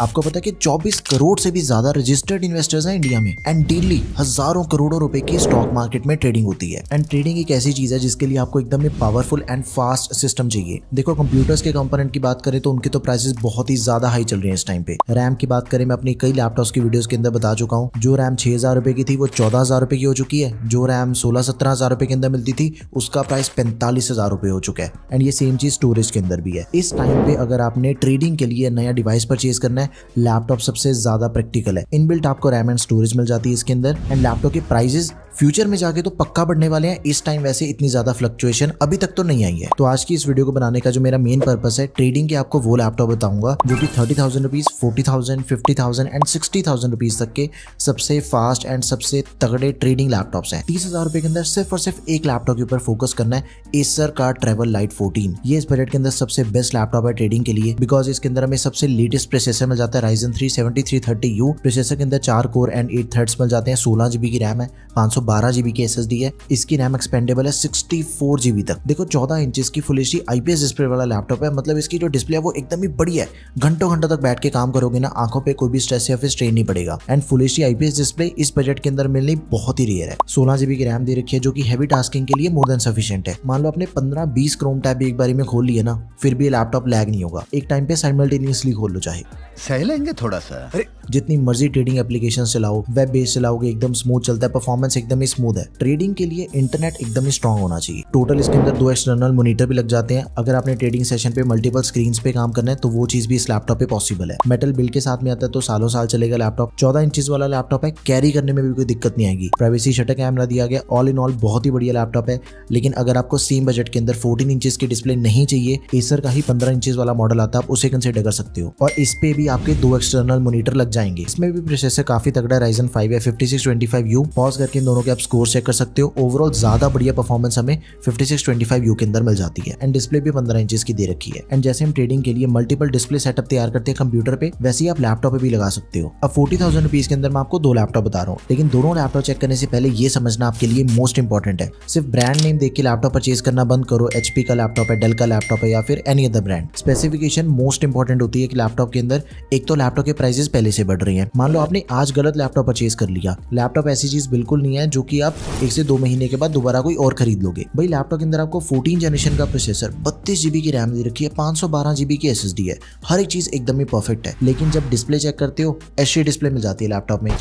आपको पता है कि 24 करोड़ से भी ज्यादा रजिस्टर्ड इन्वेस्टर्स हैं इंडिया में एंड डेली हजारों करोड़ों रुपए की स्टॉक मार्केट में ट्रेडिंग होती है। एंड ट्रेडिंग एक ऐसी चीज है जिसके लिए आपको एकदम पावरफुल एंड फास्ट सिस्टम चाहिए। देखो कंप्यूटर्स के कंपोनेंट की बात करें तो उनके तो प्राइसेस बहुत ही ज्यादा हाई चल रही है इस टाइम पे। रैम की बात करें, मैं अपनी कई लैपटॉप्स की वीडियोस के अंदर बता चुका हूँ, जो रैम 6,000 रुपए की थी वो 14,000 रुपए की हो चुकी है। जो रैम 16-17,000 रुपए के अंदर मिलती थी उसका प्राइस 45,000 रुपए हो चुका है। एंड ये सेम चीज स्टोरेज के अंदर भी है। इस टाइम पे अगर आपने ट्रेडिंग के लिए नया डिवाइस परचेज करना है, लैपटॉप सबसे ज्यादा प्रैक्टिकल है। इनबिल्ट आपको रैम एंड स्टोरेज मिल जाती है इसके अंदर। एंड लैपटॉप के प्राइसेस फ्यूचर में जाके तो पक्का बढ़ने वाले हैं। इस टाइम वैसे इतनी ज्यादा फ्लक्चुएशन अभी तक तो नहीं आई है। तो आज की इस वीडियो को बनाने का जो मेरा मेन पर्पस है, ट्रेडिंग के आपको वो लैपटॉप बताऊंगा जो कि 30,000 रुपीज, 40,000, 50,000 एंड 60,000 रुपीज तक के सबसे फास्ट एंड सबसे तगड़े ट्रेडिंग लैपटॉप्स हैं। 30,000 रुपए के अंदर सिर्फ और सिर्फ एक लैपटॉप के ऊपर फोकस करना है, एसर का ट्रैवल लाइट 14। ये इस बजट के अंदर सबसे बेस्ट लैपटॉप है ट्रेडिंग के लिए, बिकॉज इसके अंदर हमें सबसे लेटेस्ट प्रोसेसर मिल जाता है, Ryzen 3 7330U प्रोसेसर के अंदर 4 कोर एंड 8 थ्रेड्स मिल जाते हैं। 16 GB की रैम है, 512 GB की SSD है। इसकी रैम एक्सपेंडेबल है 64 GB तक। देखो 14 इंचेस की फुल HD IPS डिस्प्ले वाला लैपटॉप है, मतलब इसकी जो डिस्प्ले है वो एकदम ही बढ़िया है। घंटों घंटों तक बैठ के काम करोगे ना, आंखों पे कोई भी स्ट्रेस या फिर स्ट्रेन नहीं पड़ेगा। And full HD IPS display इस बजट के अंदर मिलनी बहुत ही रेयर है। 16 GB की रैम दे रखी है जो कि हैवी टास्किंग के लिए मोर देन सफिशिएंट है। मान लो आपने 15-20 क्रोम टैब एक बारी में खोल लिए ना, फिर भी ये लैपटॉप लैग नहीं होगा। एक टाइम पे साइमल्टेनियसली खोल लो चाहे। सह लेंगे थोड़ा सा। अरे जितनी मर्जी ट्रेडिंग एप्लीकेशन चलाओ, वेब बेस्ड चलाओगे, एकदम स्मूथ चलता है, परफॉर्मेंस एकदम ही स्मूथ है। ट्रेडिंग के लिए इंटरनेट एकदम ही स्ट्रांग होना चाहिए। टोटल इसके अंदर 2 एक्सटर्नल मॉनिटर भी लग जाते हैं। अगर आपने ट्रेडिंग सेशन पे मल्टीपल स्क्रीन पे काम करना है तो वो चीज भी इस लैपटॉप पे पॉसिबल है। मेटल बिल्ड के साथ में आता है तो सालों साल चलेगा लैपटॉप। 14 इंचेस वाला लैपटॉप है, कैरी करने में भी कोई दिक्कत नहीं आएगी। प्राइवेसी शटर कैमरा दिया गया, ऑल इन ऑल बहुत ही बढ़िया लैपटॉप है। लेकिन अगर आपको सेम बजट के अंदर 14 इंचेस की डिस्प्ले नहीं चाहिए, एसर का ही 15 इंचेस वाला मॉडल आता है, आप उसे कंसिडर कर सकते हो। और इस पे भी आपके 2 एक्सटर्नल मॉनिटर लग जाएंगे। इसमें भी प्रोसेसर काफी तगड़ा Ryzen 5 है 5625U। पॉज करके इन दोनों के आप स्कोर चेक कर सकते हो। ओवरऑल ज्यादा बढ़िया परफॉर्मेंस हमें 5625U के अंदर मिल जाती है। एंड डिस्प्ले भी 15 इंचेस की दे रखी है। एंड जैसे हम ट्रेडिंग के लिए मल्टीपल डिस्प्ले सेटअप तैयार करते हैं कंप्यूटर पे, वैसे ही आप लैपटॉप पे भी लगा सकते हो। अब 40,000 रुपीज के अंदर मैं आपको 2 लैपटॉप बता रहा हूँ, लेकिन दोनों लैपटॉप चेक करने से पहले ये समझना आपके लिए मोस्ट इंपॉर्टेंट है। सिर्फ ब्रांड नेम देख के लैपटॉप परचेज करना बंद करो। HP का लैपटॉप है, डेल का लैपटॉप है या फिर any other brand. Specification most important होती है कि लैपटॉप के अंदर एक तो लैपटॉप के प्राइसेस पहले से बढ़ रही हैं। मान लो आपने आज गलत लैपटॉप परचेज कर लिया, लैपटॉप ऐसी चीज बिल्कुल नहीं है जो कि आप 1 से 2 महीने के बाद दोबारा कोई और खरीद लोगे। भाई लैपटॉप के अंदर आपको 14 जनरेशन का प्रोसेसर, 32 GB की रैम दे रखी है, 512 GB की SSD है। हर एक चीज एकदम ही परफेक्ट है। लेकिन जब डिस्प्ले चेक करते हो, HD डिस्प्ले मिल जाती है लैपटॉप में।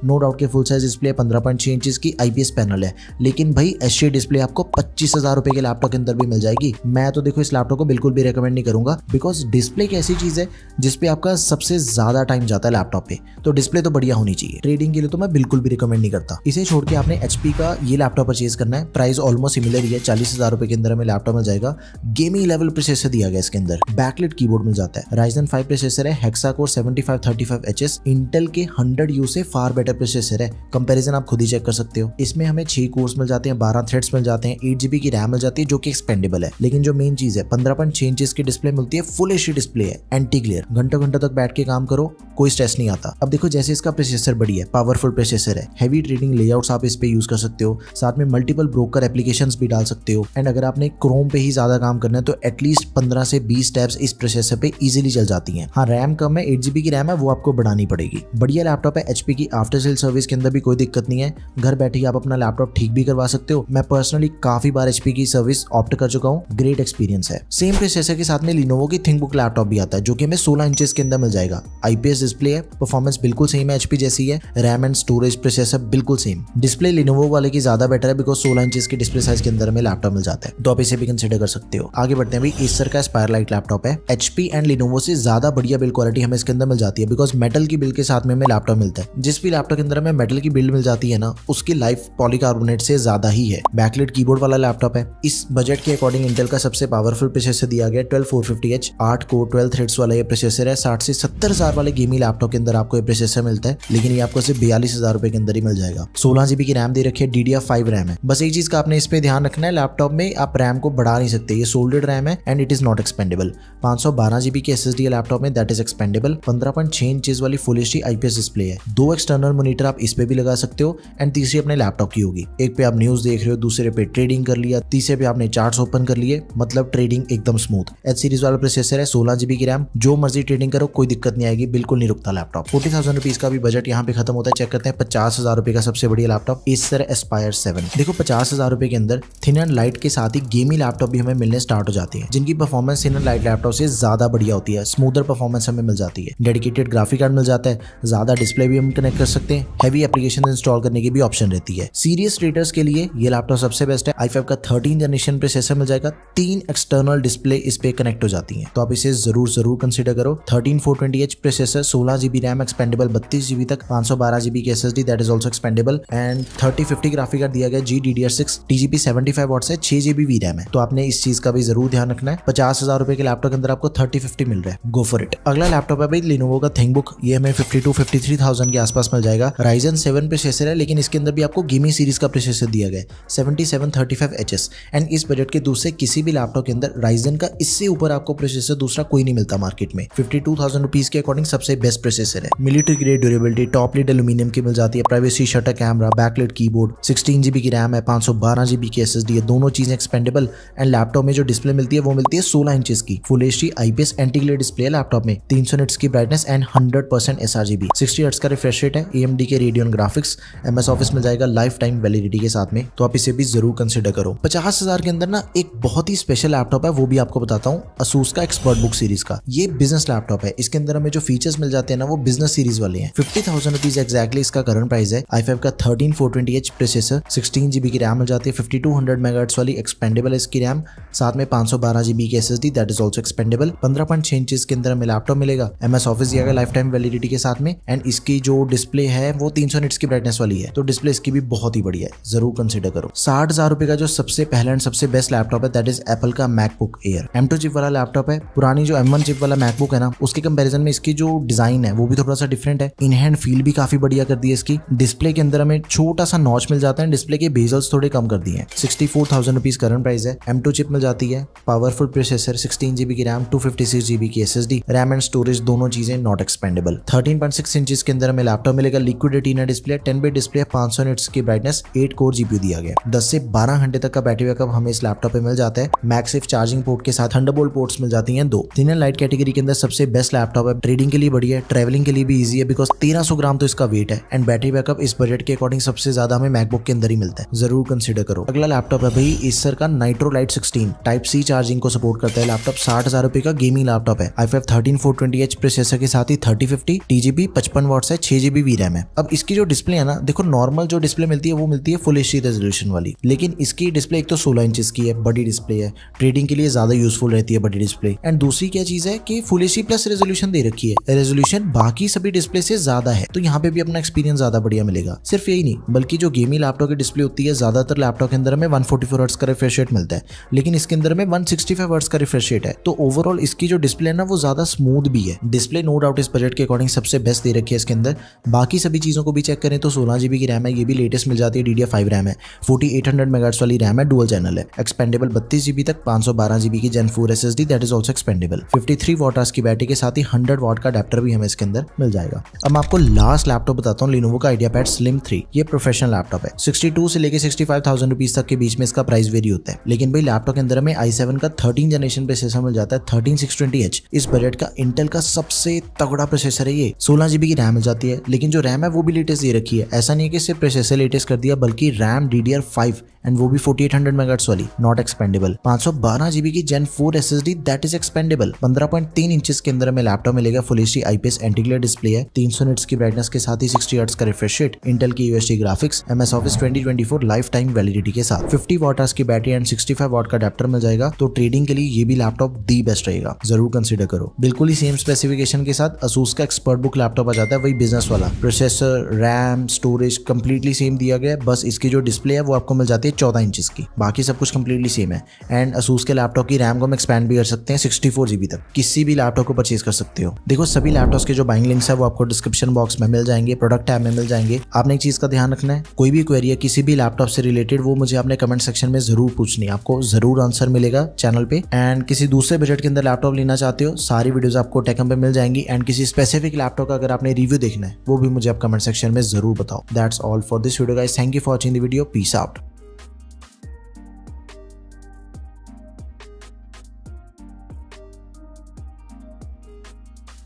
नो डाउट के फुल साइज डिस्प्ले 15.6 इंचेस की IPS पैनल है, लेकिन भाई HD डिस्प्ले आपको 25,000 रुपए के लैपटॉप के अंदर भी मिल जाएगी। मैं तो देखो इस लैपटॉप को बिल्कुल भी रेकमेंड नहीं करूंगा, बिकॉज डिस्प्ले एक ऐसी चीज है जिसपे आपका सबसे ज्यादा टाइम जाता है लैपटॉप पे, तो डिस्प्ले तो बढ़िया होनी चाहिए। ट्रेडिंग के लिए तो मैं बिल्कुल भी रिकमेंड नहीं करता। इसे छोड़ के आपने HP का ये लैपटॉप परचेज करना है। प्राइस ऑलमोस्ट सिमिलर ही है, 40,000 रुपए के अंदर हमें लैपटॉप मिल जाएगा। गेमिंग लेवल प्रोसेसर दिया गया इसके अंदर, बैकलिट कीबोर्ड मिल जाता है। Ryzen 5 प्रोसेसर है, हेक्सा कोर 7535HS, इंटेल के 100U से फार बेटर प्रोसेसर है। कंपैरिजन आप खुद ही चेक कर सकते हो। इसमें हमें 6 कोर्स मिल जाते हैं, 12 थ्रेड्स मिल जाते हैं, 8 GB की रैम मिल जाती है जो कि एक्सपेंडेबल है। लेकिन जो मेन चीज है, 15.6 इंचेस की डिस्प्ले मिलती है, फुल HD डिस्प्ले है, एंटी ग्लेयर। घंटों घंटों तक बैठ के काम करो, कोई स्ट्रेस नहीं आता। अब देखो जैसे इसका प्रोसेसर बढ़िया है, पावरफुल प्रोसेसर है, हैवी ट्रेडिंग लेआउट्स आप इस पे यूज कर सकते हो, साथ में मल्टीपल ब्रोकर एप्लीकेशंस भी डाल सकते हो। एंड अगर आपने क्रोम पे ही ज्यादा काम करना है तो एटलीस्ट 15 से 20 टैब्स इस प्रोसेसर पे इजीली चल जाती हैं। हाँ रैम कम है, 8 GB की रैम है, वो आपको बढ़ानी पड़ेगी। बढ़िया लैपटॉप है। HP की आफ्टर सेल सर्विस के अंदर भी कोई दिक्कत नहीं है, घर बैठे ही आप अपना लैपटॉप ठीक भी करवा सकते हो। मैं पर्सनली काफी बार HP की सर्विस ऑप्ट कर चुका हूँ, ग्रेट एक्सपीरियंस है। सेम प्रोसेसर के साथ में Lenovo की थिंकबुक लैपटॉप भी आता है जो कि हमें 16 इंचेस के अंदर मिल जाएगा। IPS डिस्प्ले है, परफॉर्मेंस बिल्कुल सेम है, HP जैसी है। रैम एंड स्टोरेज प्रोसेसर बिल्कुल सेम। डिस्प्ले Lenovo वाले की ज्यादा बेटर है, बिकॉज 16 इंचेस की डिस्प्ले साइज के अंदर हमें लैपटॉप मिल जाता है, तो आप इसे भी कंसिडर कर सकते हो। आगे बढ़ते हैं भाई। एसर का एस्पायर लाइट लैपटॉप है। HP एंड Lenovo से ज्यादा बढ़िया बिल्ड क्वालिटी हमें इसके अंदर मिल जाती है, बिकॉज मेटल की बिल्ड के साथ में हमें लैपटॉप मिलता है। जिस भी लैपटॉप के अंदर हमें मेटल की बिल्ड मिल जाती है ना, उसकी लाइफ पॉलीकार्बोनेट से ज्यादा ही है। बैकलिट कीबोर्ड वाला लैपटॉप है। इस बजट के अकॉर्डिंग इंटेल का सबसे पावरफुल प्रोसेसर दिया गया 12450H, 8 कोर 12 थ्रेड्स वाला ये प्रोसेसर है। 60 से 70,000 वाले गेमिंग लैपटॉप के अंदर आपको ये प्रोसेसर मिलता है, लेकिन ये आपको सिर्फ 42,000 रुपए के अंदर ही मिल जाएगा। 16 GB की रैम दे रखी है, DDR5 रैम है। बस एक चीज का आपने इस पे ध्यान रखना है, लैपटॉप में आप रैम को बढ़ा नहीं सकते, ये सोल्डेड रैम है and it is not expandable. 512 GB की SSD है लैपटॉप में, दैट इज एक्सपेंडेबल। 15.6 इंचेस वाली फुल HD IPS डिस्प्ले है। 2 एक्सटर्नल मॉनिटर आप इस पे भी लगा सकते हो एंड तीसरी अपने लैपटॉप की होगी। एक पे आप न्यूज देख रहे हो, दूसरे पे ट्रेडिंग कर लिया, तीसरे पे आपने चार्ट्स ओपन कर लिए, मतलब ट्रेडिंग एकदम स्मूथ। एच सीरीज वाला प्रोसेसर है, 16 GB की रैम, जो मर्जी ट्रेडिंग करो कोई दिक्कत नहीं आएगी, बिल्कुल नहीं रुकता लैपटॉप। 40,000 रुपीज का भी बजट यहाँ पे खत्म होता है। चेक करते हैं 50,000 रुपए का सबसे बढ़िया लैपटॉप एसर एस्पायर 7। देखो 50,000 रुपए के अंदर थिन एंड लाइट के साथ ही गेमिंग लैपटॉप भी हमें मिलने स्टार्ट हो जाती है, जिनकी performance thin and light laptop से ज्यादा बढ़िया होती है, स्मूदर परफॉर्मेंस हमें मिल जाती है, डेडिकेटेड ग्राफिक कार्ड मिल जाता है, ज्यादा डिस्प्ले भी हम कनेक्ट कर सकते हैं, हैवी एप्लीकेशन इंस्टॉल करने की भी ऑप्शन रहती है। सीरियस ट्रेडर्स के लिए ये लैपटॉप सबसे बेस्ट है। i5 का 13 जनरेशन प्रोसेसर मिल जाएगा, 3 एक्सटर्नल डिस्प्ले इस पे कनेक्ट हो जाती हैं, तो आप इसे जरूर कंसीडर करो। 13420H processor, 16 GB RAM expandable 32 GB तक, 512 GB की SSD that is also expandable and 3050 graphic card दिया गया GDDR6 TGP 75 वॉट्स है, 6 GB VRAM है, तो आपने इस चीज का भी जरूर ध्यान रखना है। 50,000 रुपए के लैपटॉप के अंदर आपको 3050 मिल रहा है, गो फॉर इट। अगला लैपटॉप है भाई लिनोवो का थिंकबुक, ये हमें 52-53,000 के आसपास मिल जाएगा। Ryzen 7 प्रोसेसर है, लेकिन इसके अंदर भी आपको गेमिंग सीरीज का प्रोसेसर दिया गया है 7735HS एंड इस बजट के दूसरे किसी भी लैपटॉप के अंदर Ryzen का इससे ऊपर आपको प्रोसेसर दूसरा कोई नहीं मिलता मार्केट में। 52,000 रुपीज के अकॉर्डिंग सबसे बेस्ट प्रोसेसर है। Military grade durability, top lid aluminium की मिल जाती है, privacy shutter camera, backlight keyboard, 16 GB की रैम है, 512 GB की SSD है, दोनों चीजें एक्सपेंडेबल एंड लैपटॉप में जो डिस्प्ले मिलती है वो मिलती है 16 इंचेस की full HD IPS anti glare display है लैपटॉप में, 300 निट्स की ब्राइटनेस एंड 100% sRGB, 60 हर्ट्ज का रिफ्रेश रेट है, AMD के रेडियन ग्राफिक्स, MS ऑफिस मिल जाएगा लाइफ टाइम वैलिडिटी के साथ में, तो आप इसे भी जरूर कंसिडर करो। 50,000 के अंदर ना एक बहुत ही स्पेशल लैपटॉप है, वो भी आपको बताता हूँ, Asus का एक्सपर्ट बुक सीरीज का। ये बिजनेस लैपटॉप है, इसके अंदर हमें जो फीचर्स मिल जाते हैं ना वो बिजनेस सीरीज वाले हैं। 50,000 रुपीज एक्जैक्टली इसका करंट प्राइस है। i5 का 13420H प्रोसेसर, 16 GB की रैम मिल जाती है, 5200 MHz वाली एक्सपेंडेबल है इसकी रैम, साथ में 512 GB की SSD that is also expandable. 15.6 inches के अंदर हमें लैपटॉप मिलेगा, MS ऑफिस दिया गया लाइफ टाइम वैलिडिटी के साथ में एंड इसकी जो डिस्प्ले है वो 300 निट्स की ब्राइटनेस वाली है, तो डिस्प्ले इसकी भी बहुत ही बढ़िया है, जरूर कंसीडर करो। 60,000 रुपए का जो सबसे पहला एंड सबसे बेस्ट लैपटॉप है दैट इज एप्पल का मैकबुक एयर। M2 चिप वाला लैपटॉप है, पुरानी जो M1 चिप वाला मैकबुक है ना उसके कंपैरिजन में इसकी जो डिजाइन है वो भी थोड़ा सा डिफरेंट है। इन हैंड फील भी काफी बढ़िया कर दी है इसकी। डिस्प्ले के अंदर हमें छोटा सा नॉच मिल जाता है, डिस्प्ले के बेजल्स थोड़े कम कर दिए हैं। 64,000 रुपीज करंट प्राइस है। M2 चिप मिल जाती है, पावरफुल प्रोसेसर, 16 GB की रैम, 256 GB की SSD, रैम एंड स्टोरेज दोनों चीजें नॉट एक्सपेंडेबल। 13.6 इंचेस के अंदर हमें लैपटॉप मिलेगा, liquid retina display, 10 bit display, 500 nits की ब्राइटनेस, 8 कोर GPU दिया गया। 10 से 12 घंटे तक का बैटरी बैकअप हमें इस लैपटॉप पे मिल जाता है। मैगसेफ चार्जिंग पोर्ट के साथ थंडरबोल्ट पोर्ट्स मिल जाती हैं 2। थिन एंड लाइट कैटेगरी के अंदर सबसे बेस्ट लैपटॉप है, ट्रेडिंग के लिए बढ़िया है, ट्रैवलिंग के लिए भी इजी है बिकॉज 1300 ग्राम तो इसका वेट है एंड बैटरी बैकअप इस बजट के अकॉर्डिंग सबसे ज्यादा हमें मैकबुक के अंदर ही मिलता है, जरूर कंसीडर करो। अगला लैपटॉप है भाई एसर का nitro light 16, type C charging को सपोर्ट करता है लैपटॉप। 60,000 रुपए का गेमिंग लैपटॉप है। i5 13420H प्रोसेसर के साथ ही 3050 TGP 55 वॉट्स है, 6 GB VRAM है। अब इसकी जो डिस्प्ले है ना, देखो नॉर्मल जो डिस्प्ले मिलती है वो मिलती है फुल HD रेजोल्यूशन वाली, लेकिन इसकी डिस्प्ले एक तो 16 इंचेस की है, बड़ी डिस्प्ले है, ट्रेडिंग के लिए ज्यादा यूजफुल रहती है बड़ी डिस्प्ले। एंड दूसरी क्या चीज है कि फुल HD प्लस रेजोल्यूशन दे रखी है, रेजोल्यूशन बाकी सभी डिस्प्ले से ज्यादा है, तो यहाँ पे भी अपना एक्सपीरियंस ज्यादा बढ़िया मिलेगा। सिर्फ यही नहीं बल्कि जो गेमिंग लैपटॉप की डिस्प्ले होती है, ज्यादातर लैपटॉप के अंदर हमें 144 हर्ट्ज का रिफ्रेश रेट मिलता है, लेकिन इसके अंदर में 165 हर्ट्ज का रिफ्रेश रेट है, तो ओवरऑल इसकी जो डिस्प्ले है ना वो ज्यादा स्मूथ भी है। डिस्प्ले नो डाउट इस बजट के अकॉर्डिंग सबसे बेस्ट दे रखी है इसके अंदर। बाकी सभी चीजों को भी चेक करें तो 16 GB की रैम है, ये भी लेटेस्ट मिल जाती है, DDR5 रैम है, 4800 MHz वाली रैम है, डुअल चैनल है, एक्सपेंडेबल 32 GB तक, 512 GB की Gen 4 SSD that is also expandable, 53 watt की बैटरी के साथ ही 100 वॉट का अडेप्टर भी हमें इसके अंदर मिल जाएगा। अब मैं आपको लास्ट लैपटॉप बताता हूँ, Lenovo का IdeaPad Slim 3। ये प्रोफेशनल लैपटॉप है, 62 से लेके 65,000 रुपीज तक के बीच में इसका प्राइस वेरी होता है, लेकिन भाई लैपटॉप के अंदर हमें i7 का 13 जनरेशन प्रोसेसर मिल जाता है, 13620H। इस बजट का इंटेल का सबसे तगड़ा प्रोसेसर है ये। 16 GB की रैम मिल जाती है, लेकिन जो रैम है वो भी लेटेस्ट दे रखी है। ऐसा नहीं है कि सिर्फ प्रोसेसर लेटेस्ट कर दिया, बल्कि रैम DDR5 एंड वो भी 4800 MHz वाली, नॉट एक्सपेंडेबल। 512 GB की Gen 4 SSD that is expandable. 15.3 inches के अंदर हमें लैपटॉप मिलेगा, full HD IPS anti glare display है, 300 निट्स की ब्राइटनेस के साथ ही 60 हर्ट्ज का रिफ्रेश रेट, इंटेल की UHD graphics, MS office 2024 lifetime validity के साथ, 50 वॉट की बैटरी एंड 65 वॉट का अडेप्टर मिल जाएगा, तो ट्रेडिंग के लिए ये भी लैपटॉप दी बेस्ट रहेगा, जरूर कंसीडर करो। बिल्कुल ही सेम स्पेसिफिकेशन के साथ Asus का एक्सपर्ट बुक लैपटॉप आ जाता है, वही बिजनेस वाला, processor, RAM, storage completely same दिया गया है, बस इसकी जो डिस्प्ले है वो आपको मिल जाती है 14 इंचेस की, बाकी सब कुछ कंप्लीटली सेम है। एंड Asus के लैपटॉप की रैम को हम एक्सपैंड भी कर सकते हैं 64 GB तक, किसी भी लैपटॉप को परचेज कर सकते हो। देखो सभी लैपटॉप्स के जो बाइंग लिंक्स है वो आपको डिस्क्रिप्शन बॉक्स में मिल जाएंगे, प्रोडक्ट टैब में मिल जाएंगे। आपने एक चीज का ध्यान रखना है, कोई भी क्वेरी है किसी भी लैपटॉप से रिलेटेड वो मुझे अपने कमेंट सेक्शन में जरूर पूछनी है, आपको जरूर आंसर मिलेगा चैनल पे। एंड किसी दूसरे बजट के अंदर लैपटॉप लेना चाहते हो, सारी वीडियोस आपको टेकम पे मिल जाएंगी। एंड किसी स्पेसिफिक लैपटॉप का अगर आपने रिव्यू देखना है वो भी मुझे मुझे आप कमेंट सेक्शन में जरूर बताओ। That's all for this video guys, thank you for watching the video, peace out.